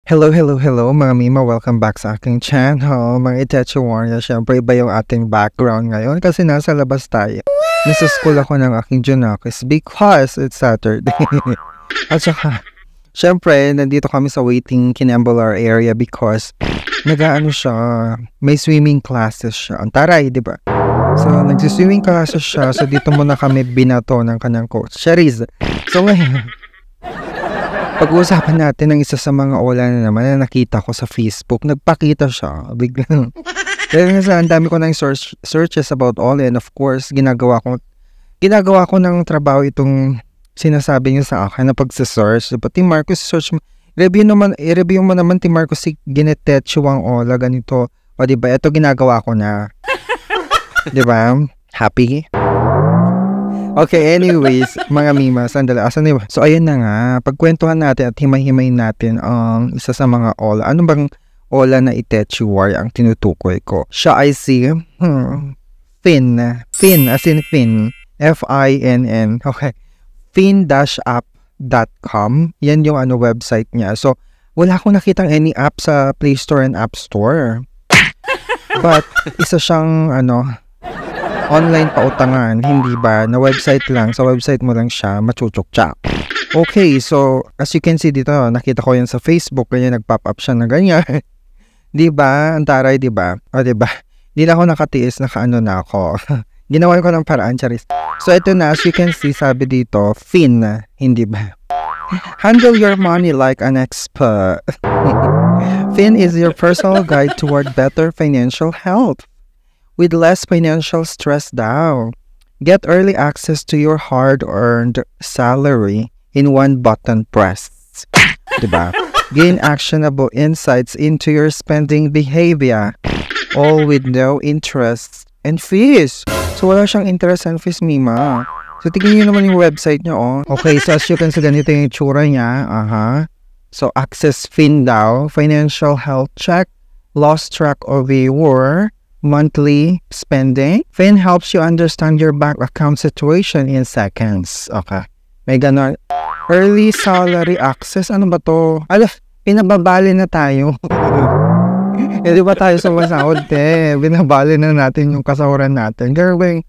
Hello, hello, hello mga Mima. Welcome back sa aking channel. Mga Itachi Warrior, syempre iba yung ating background ngayon kasi nasa labas tayo. Nasa school ako ng aking Junakis because it's Saturday. At saka, syempre, nandito kami sa waiting Kinambalar area because nag-ano siya, may swimming classes siya. Ang taray, di ba? So, nag-swimming classes siya. So, dito muna kami binato ng kanyang coach, Shariz. So, ngayon, pag-uusapan natin ng isa sa mga ola na naman na nakita ko sa Facebook. Nagpakita siya, biglang. Dahil nga ang dami ko ng searches about ola and of course, ginagawa ko ng trabaho itong sinasabi niyo sa akin na pagsa-search. Pati Marcos, search mo. I-review mo naman ti Marcos si ginetetsuang ola, ganito. O diba, ito ginagawa ko na. Diba? Happy? Okay, anyways, mga Mima, sandali. Asan na? So, ayun na nga. Pagkwentuhan natin at himay-himay natin ang isa sa mga ola. Ano bang ola na Itachi Warrior ang tinutukoy ko? Siya ay si Fin. Fin, as in Fin. F-I-N-N. Okay. Fin-app.com. Yan yung website niya. So, wala akong nakitang any app sa Play Store and App Store. But, isa siyang, online pautangan, hindi ba? Na website lang. Sa website mo lang siya, machuchok-chak. Okay, so, as you can see dito, nakita ko yan sa Facebook, kaya nag-pop up siya na ganyan. Diba? Ang taray, diba? O, diba? Hindi na ako nakatiis, nakaano na ako. Ginawa ko ng paraan, Charis. So, ito na, as you can see, sabi dito, Fin, hindi ba? Handle your money like an expert. Fin is your personal guide toward better financial health. With less financial stress daw. Get early access to your hard-earned salary in one button press. Diba? Gain actionable insights into your spending behavior. All with no interest and fees. So, wala siyang interest and fees, Mima. So, tignan nyo naman yung website niya, oh. Okay, so as you can see, ganito yung itsura niya. So, access Fin daw. Financial health check. Lost track of your monthly spending. Fin helps you understand your bank account situation in seconds. Okay. May ganon. Early salary access. Ano ba to? Pinababali na tayo. Di ba tayo sa masahod, binabali na natin yung kasahuran natin. Gawing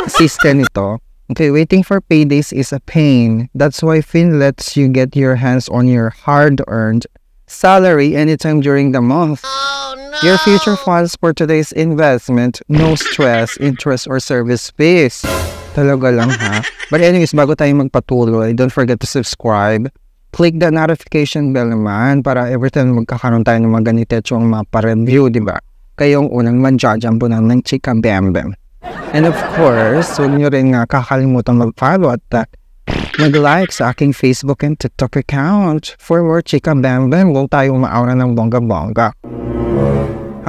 system ito. Okay, waiting for paydays is a pain. That's why Fin lets you get your hands on your hard-earned salary anytime during the month. Oh, no. Your future funds for today's investment, no stress, interest, or service fees. Talaga lang, ha? But anyways, bago tayo magpatuloy, don't forget to subscribe. Click the notification bell naman para every time magkakaroon tayo ng mga ganito yung mapa-review, di ba? Kayong unang manjajambo ng Chika Bam Bam. And of course, huwag nyo rin kakalimutan mag-follow at mag-like sa aking Facebook and TikTok account for more Chika Bam Bam. Huwag tayo umaawra ng bongga-bongga.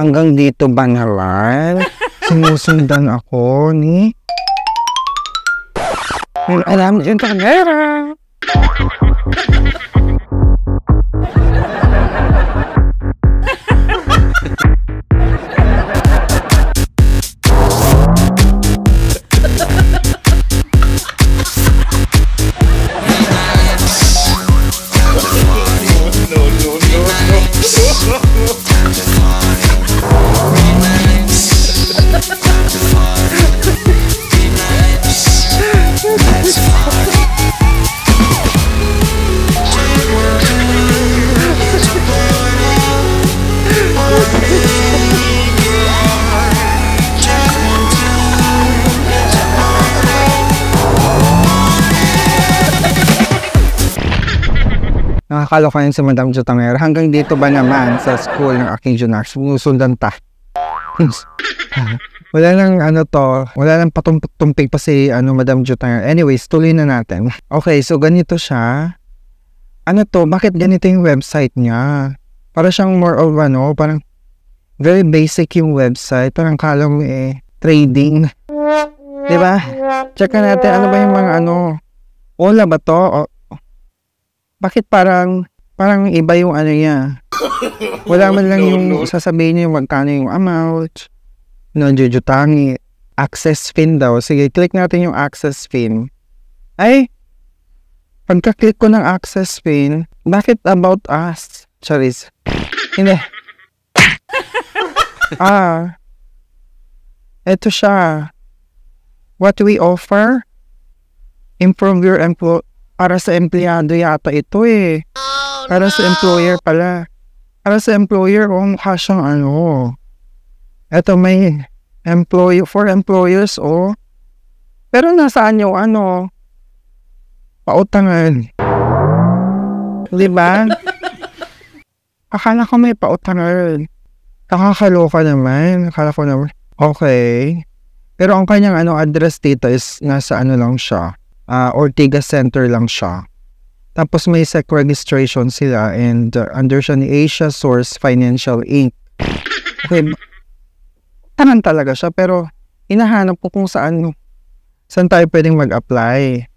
Hanggang dito ba naman? Sinusundan ako ni alam yung kamera. Nakakaloka sa Madam Jotanger. Hanggang dito ba naman sa school ng aking Junaks? Sumusundan ta. Wala nang wala nang patumpik pa si Madam Jotanger. Anyways, tuloy na natin. Okay, so ganito siya. Bakit ganito yung website niya? Para siyang more of parang very basic yung website. Parang kala mo trading. Diba? Check natin, ano ba yung mga ola ba to? Bakit parang iba yung niya? Wala man lang yung sasabihin niya yung magkano yung amount. Jujutangi. Access Fin daw. Sige, click natin yung access Fin. Ay, pagka-click ko ng access Fin, bakit about us? Charis. Hindi. Ito siya. What we offer? Improve your para sa empleyado yata ito eh. Para sa employer pala. Para sa employer, mukha siyang Ito may for employers, Pero nasaan yung pautangan. Diba? Akala ko may pautangan. Nakakaloka naman. Akala ko naman. Okay. Pero ang kanyang address dito is nasa lang siya. Ortigas Center lang siya. Tapos may SEC registration sila and under siya ni Asia Source Financial Inc. Okay. Tanan talaga siya pero hinahanap ko kung saan tayo pwedeng mag-apply.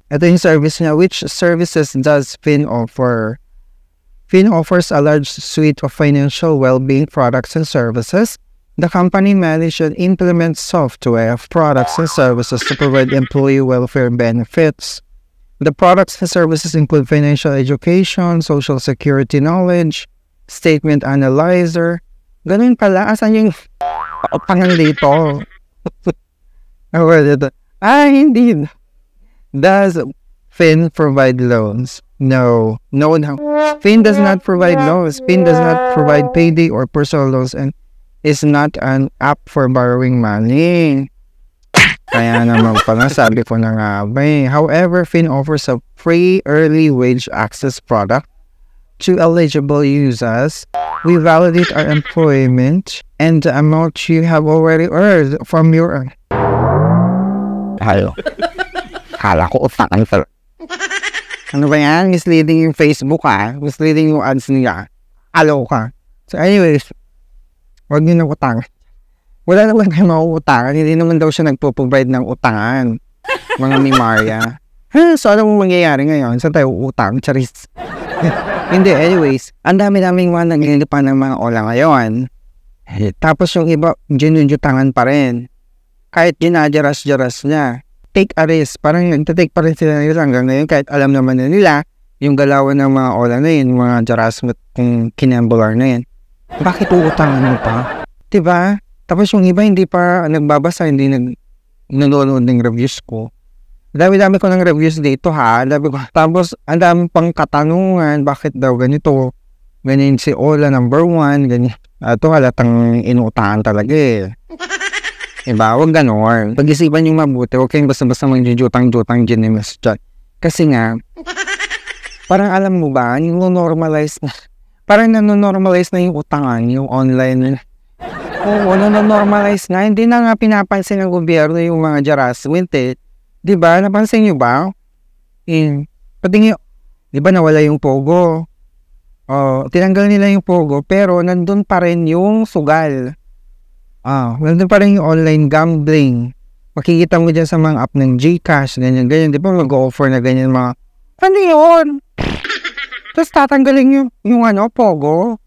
Ito yung service niya. Which services does Fin offer? Fin offers a large suite of financial well-being products and services. The company manages and implements software of products and services to provide employee welfare benefits. The products and services include financial education, social security knowledge, statement analyzer. Ganun pala. Asan yung pangalan dito? Hindi. Does Fin provide loans? No. Fin does not provide loans. Fin does not provide payday or personal loans and is not an app for borrowing money. Kaya naman pala sabi ko na nga However, Fin offers a free early wage access product to eligible users. We validate our employment and the amount you have already earned from your... Halo. Kala ko utangan pa. Ano ba yan? Misleading yung Facebook Misleading yung ads niya. Halo ka. So anyways, huwag nyo na utangan. Wala naman kayo mauutangan. Hindi naman daw siya nagpo-provide ng utangan. Mga mimarya. So anong mangyayari ngayon? Saan tayo uutang? Charis. Hindi, anyways. Ang dami-daming mga naglilipan ng mga ola ngayon. Tapos yung iba, ginujutangan pa rin. Kahit ginajaras-jaras niya. Take a risk. Parang nagtatake pa rin sila nila hanggang ngayon. Kahit alam naman na nila yung galawan ng mga ola na yun, mga jaras kung kinambular na yun. Bakit uutangan mo pa? Diba? Tapos yung iba hindi pa nagbabasa, hindi nanonood ng reviews ko. Dami-dami ko ng reviews dito Tapos ang dami pang katanungan, bakit daw ganito? Ganyan si Ola number 1, ganyan. Ito halatang inuutahan talaga eh. Diba? Huwag ganon. Pag-isipan yung mabuti, huwag kayong basta-basta mag-jutang-jutang genius dyan. Kasi nga, parang alam mo ba, nanonormalize na. Parang nanonormalize na yung utangan, yung online. Oo, nanonormalize na. Hindi na nga pinapansin ng gobyerno yung mga harassment eh. Diba? Napansin nyo ba? Pati nga, diba nawala yung Pogo? Tinanggal nila yung Pogo, pero nandun pa rin yung sugal. Nandun pa rin yung online gambling. Makikita mo dyan sa mga app ng GCash, ganyan. Di ba mag-offer na ganyan mga, ano yun? Tapos tatanggalin yung Pogo.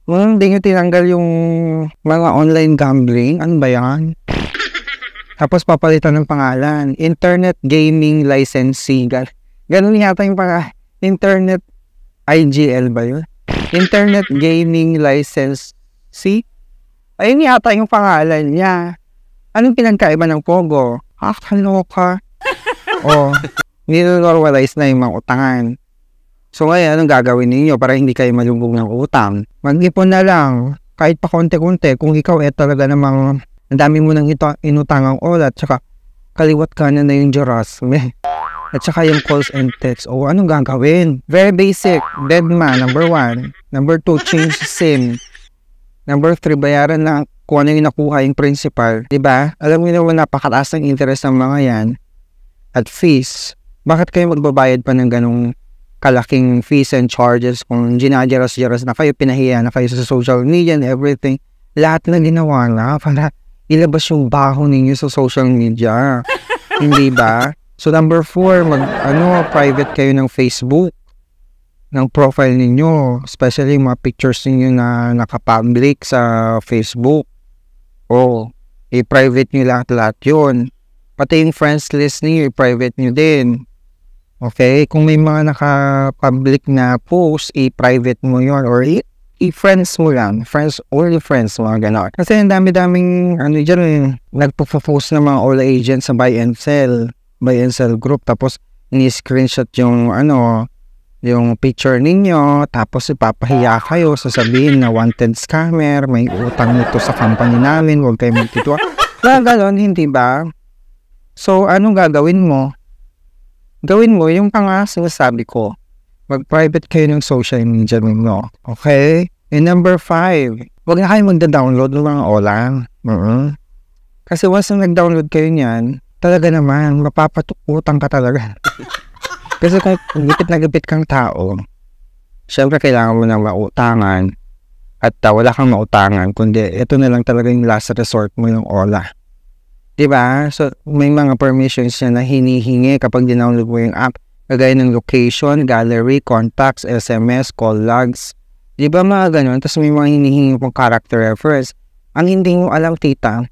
Hindi nyo tinanggal yung mga online gambling. Ano ba yan? Tapos papalitan ng pangalan. Internet Gaming Licensee. Ganun yata yung Internet IGL ba yun? Internet Gaming Licensee? Ayun yata yung pangalan niya. Anong pinagkaiba ng Pogo? Kaloka. Nilo-normalize na yung mga utangan. So ngayon, anong gagawin ninyo para hindi kayo malubog ng utang? Mag-ipon na lang, kahit pa konti-konti, kung ikaw talaga namang ang dami mo nang inutangang ola, at saka kaliwat kanan na yung harassment. At saka yung calls and texts. Anong gagawin? Very basic. Deadma, number 1. Number 2, change SIM. Number 3, bayaran na kung ano yung nakuha yung principal. Diba? Alam mo naman napakataas ng interest ng mga yan. At fees. Bakit kayo magbabayad pa ng ganong kalaking fees and charges kung ginajaras-jaras na kayo, pinahiya na kayo sa social media and everything? Lahat na ginawa na para ilabas yung baho ninyo sa social media. Hindi ba? So number 4, private kayo ng Facebook, ng profile ninyo, especially mga pictures ninyo na nakapublic sa Facebook. I-private nyo lahat-lahat yun. Pati yung friends list niyo, i-private nyo din. Okay? Kung may mga naka-public na post, i-private mo yon or i-friends mo lang. Friends, only friends, mga gano'n. Kasi ang dami-daming, nagpo-post ng mga all agents sa buy and sell group. Tapos, ni-screenshot yung, yung picture ninyo. Tapos, ipapahiya kayo. Sasabihin na wanted scammer, may utang nito sa company namin, huwag kayo magtituwa. Kaya gano'n, hindi ba? So, anong gagawin mo? Gawin mo yung sinasabi ko. Mag-private kayo ng social media ninyo. Okay? And number 5, huwag na kayo magda-download ng mga olang. Kasi once na nag-download kayo niyan, talaga naman, mapapatutang ka talaga. Kasi kung gipit na gipit kang tao, syempre kailangan mo ng mautangan at wala kang mautangan, kundi ito na lang talaga yung last resort mo, yung ola. Diba? So, may mga permissions na hinihingi kapag dinownload mo yung app. Kagaya ng location, gallery, contacts, SMS, call logs. Diba mga ganun? Tapos may mga hinihingi pong character reference. Ang hindi mo alam, tita,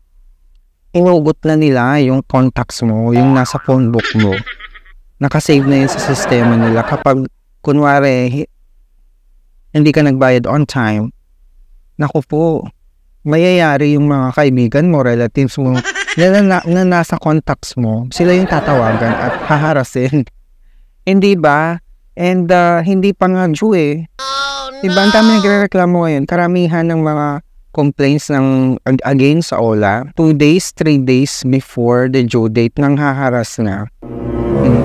inugot na nila yung contacts mo, yung nasa phone book mo. Nakasave na yun sa sistema nila. Kapag, kunwari, hindi ka nagbayad on time, naku po, mayayari yung mga kaibigan mo, relatives mo, na nasa contacts mo, sila yung tatawagan at haharasin. Hindi ba? And hindi pa nga due eh. Diba, ang dami nagre-reklamo ngayon. Karamihan ng mga complaints against sa OLA, 2 days, 3 days before the due date nang haharas na.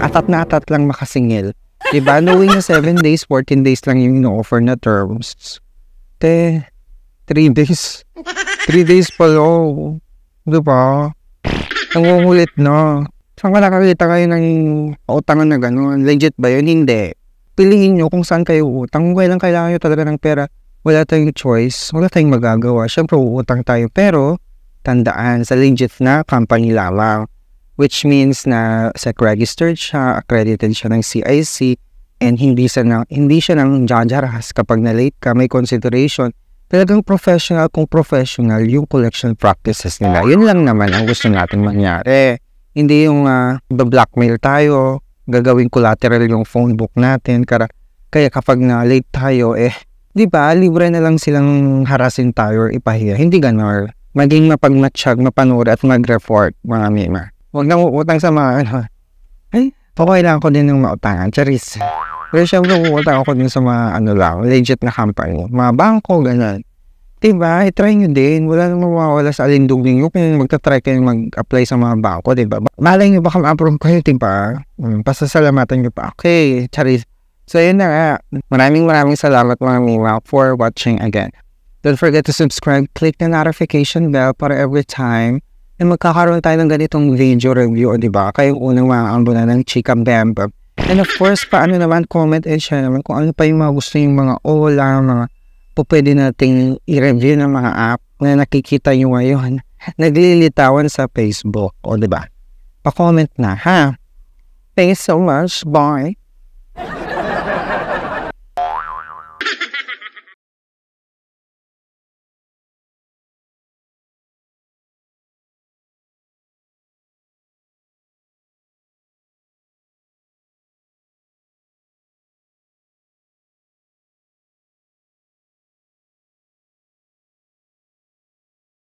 Atat na atat lang makasingil. Diba? Knowing na 7 days, 14 days lang yung ino-offer na terms. 3 days. 3 days pa lang. Diba? Nangungulit na. Saan ka nakakita kayo ng utangan na gano'n? Legit ba yun? Hindi. Piliin nyo kung saan kayo utang. Kailan kailangan nyo talaga ng pera. Wala tayong choice. Wala tayong magagawa. Siyempre, uutang tayo. Pero, tandaan, sa legit na company lamang. Which means na SEC-registered siya, accredited siya ng CIC, and hindi siya nang jajaras kapag na-late ka, may consideration. Talagang professional kung professional yung collection practices nila. Yun lang naman ang gusto natin mangyari. Hindi yung blackmail tayo, gagawing collateral yung phone book natin. Kaya kapag na-late tayo, di ba, libre na lang silang harasin tayo or ipahiya. Hindi ganon. Maging mapagmatsyag, mapanuri at mag-report, mga mima. Huwag nang uutang sa mga, kailangan ko din ng mautangan. Charis. Pero syempre, uutang ako din sa mga, legit na company. Mga bangko, gano'n. Diba? I-try nyo din. Wala namang mawawala sa alindugin nyo kung magta-try kayo mag-apply sa mga bangko, diba? Malay nyo baka ma-approve kayo, diba? Pasasalamatan nyo pa. Okay, charis. So, yun na nga. Maraming salamat mga mima for watching again. Don't forget to subscribe. Click the notification bell para every time na magkakaroon tayo ng ganitong video review, diba? Kayong unang maaambunan ng Chika Bembem. And of course, paano naman, comment and share naman kung ano pa yung mga gusto yung mga mga pwede nating i-review ng mga app na nakikita nyo ngayon. Naglilitawan sa Facebook, o diba? Pa-comment na, ha? Thanks so much. Bye!